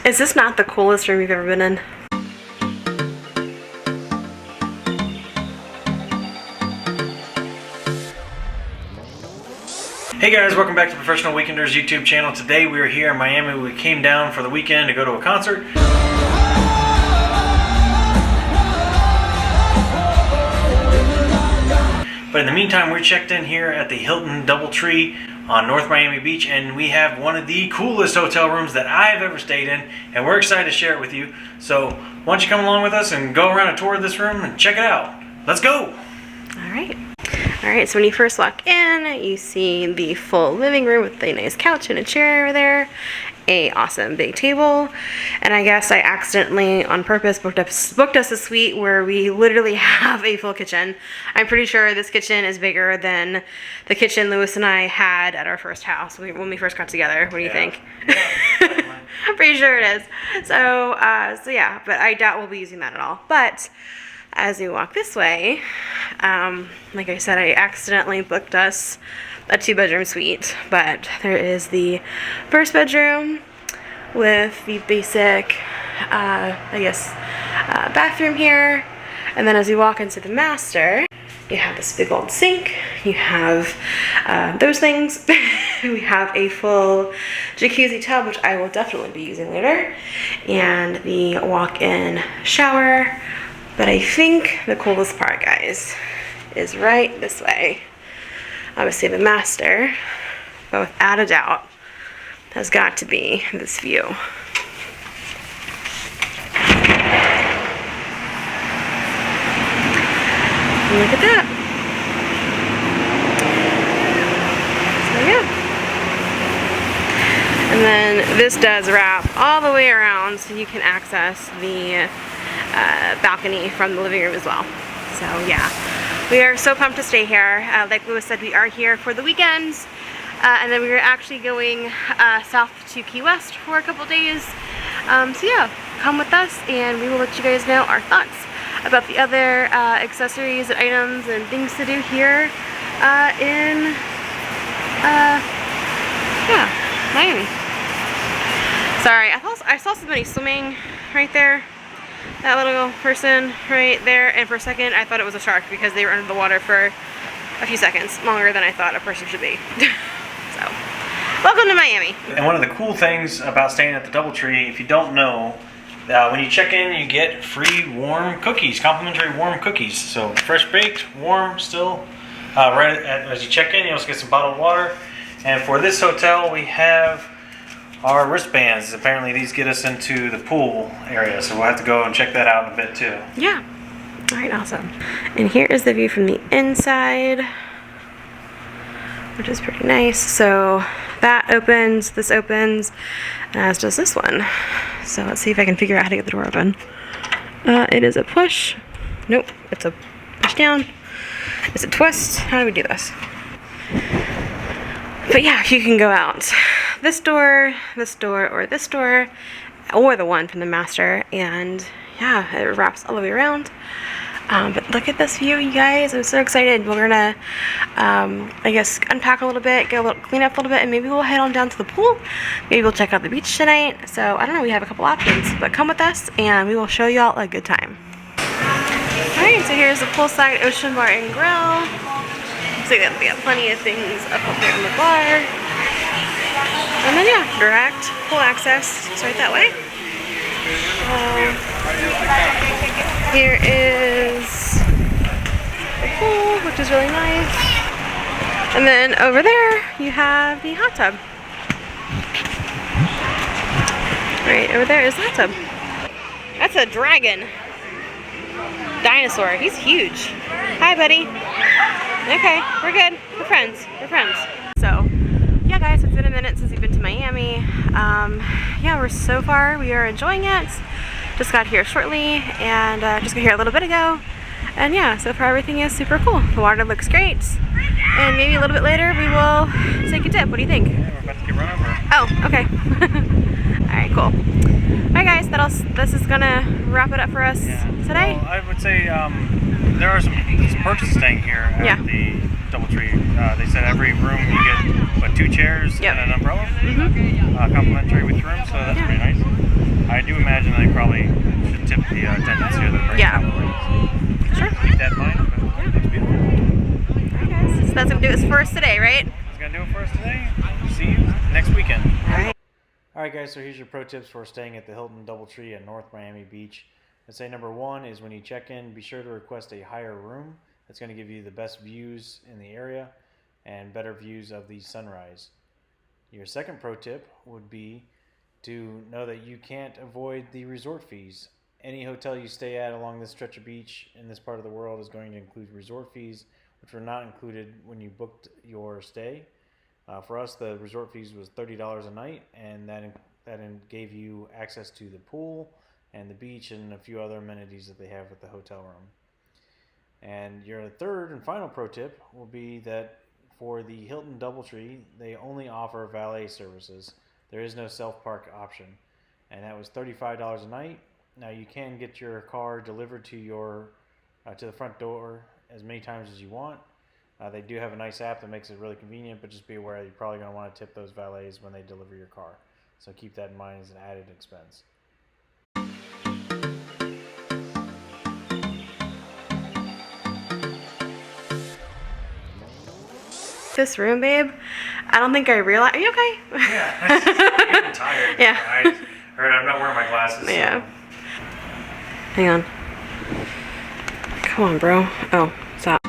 Is this not the coolest room you've ever been in? Hey guys, welcome back to Professional Weekenders YouTube channel. Today we are here in Miami. We came down for the weekend to go to a concert. But in the meantime, we're checked in here at the Hilton DoubleTree on North Miami Beach, and we have one of the coolest hotel rooms that I've ever stayed in, and we're excited to share it with you. So why don't you come along with us and go around a tour of this room and check it out. Let's go! Alright, so when you first walk in, you see the full living room with a nice couch and a chair over there, a awesome big table, and I guess I accidentally, on purpose, booked us a suite where we literally have a full kitchen. I'm pretty sure this kitchen is bigger than the kitchen Lewis and I had at our first house when we first got together. What do you think? Yeah. I'm pretty sure it is. So yeah, but I doubt we'll be using that at all. But as we walk this way, like I said, I accidentally booked us a 2-bedroom suite, but there is the first bedroom with the basic, bathroom here, and then as you walk into the master, you have this big old sink, you have those things, we have a full jacuzzi tub, which I will definitely be using later, and the walk-in shower. But I think the coolest part, guys, is right this way. Obviously the master, but without a doubt, has got to be this view. Look at that. So yeah. And then this does wrap all the way around so you can access the balcony from the living room as well. So yeah, we are so pumped to stay here. Like Lewis said, we are here for the weekends, and then we are actually going south to Key West for a couple days. So yeah, come with us and we will let you guys know our thoughts about the other accessories and items and things to do here in Miami. Sorry, I saw somebody swimming right there. That little person right there, and for a second I thought it was a shark because they were under the water for a few seconds, longer than I thought a person should be. So, welcome to Miami. And one of the cool things about staying at the DoubleTree, if you don't know, when you check in you get free warm cookies, complimentary warm cookies. So fresh baked, warm still. As you check in, you also get some bottled water. And for this hotel we have our wristbands. Apparently these get us into the pool area, so we'll have to go and check that out in a bit too. Yeah. Alright, awesome. And here is the view from the inside, which is pretty nice. So that opens, this opens, as does this one. So let's see if I can figure out how to get the door open. It is a push. Nope, it's a push down. It's a twist. How do we do this? But yeah, you can go out this door, or this door, or the one from the master, and yeah, it wraps all the way around. But look at this view, you guys. I'm so excited. We're gonna, I guess, unpack a little bit, clean up a little bit, and maybe we'll head on down to the pool. Maybe we'll check out the beach tonight. So I don't know, we have a couple options, but come with us and we will show you all a good time. Alright, so here's the Poolside Ocean Bar and Grill. Looks like we have plenty of things up there in the bar. And then yeah, direct pool access. It's right that way. Here is the pool, which is really nice. And then over there you have the hot tub. Right over there is the hot tub. That's a dragon. Dinosaur. He's huge. Hi, buddy. Okay, we're good. We're friends. We're friends. So, yeah, guys, it's been a minute since we've been to Miami. Yeah, we are enjoying it. Just got here shortly, and just got here a little bit ago. And yeah, so far everything is super cool. The water looks great. And maybe a little bit later we will take a dip. What do you think? Yeah, we're about to get run over. Oh, okay. Alright, cool. Alright guys, this is gonna wrap it up for us today. Well, I would say there are some perks to staying here at the DoubleTree. They said every room you get, 2 chairs and an umbrella? Complimentary with your room, so that's pretty nice. probably should tip the attendants here. Yeah. Sure. Keep that in mind. But looks beautiful. Alright guys, so that's going to do it for us today, right? That's going to do it for us today. See you next weekend. Alright. Alright guys, so here's your pro tips for staying at the Hilton DoubleTree at North Miami Beach. I'd say number one is when you check in, be sure to request a higher room. That's going to give you the best views in the area and better views of the sunrise. Your second pro tip would be to know that you can't avoid the resort fees. Any hotel you stay at along this stretch of beach in this part of the world is going to include resort fees, which were not included when you booked your stay. For us, the resort fees was $30 a night, and that gave you access to the pool and the beach and a few other amenities that they have at the hotel room. And your third and final pro tip will be that for the Hilton DoubleTree, they only offer valet services. There is no self-park option, and that was $35 a night. Now you can get your car delivered to your to the front door as many times as you want. They do have a nice app that makes it really convenient, but just be aware you're probably going to want to tip those valets when they deliver your car. So keep that in mind as an added expense. This room, babe, I don't think I realized. Are you okay? Yeah, I'm getting tired. Yeah. I heard I'm not wearing my glasses. Yeah. Hang on. Come on, bro. Oh, stop.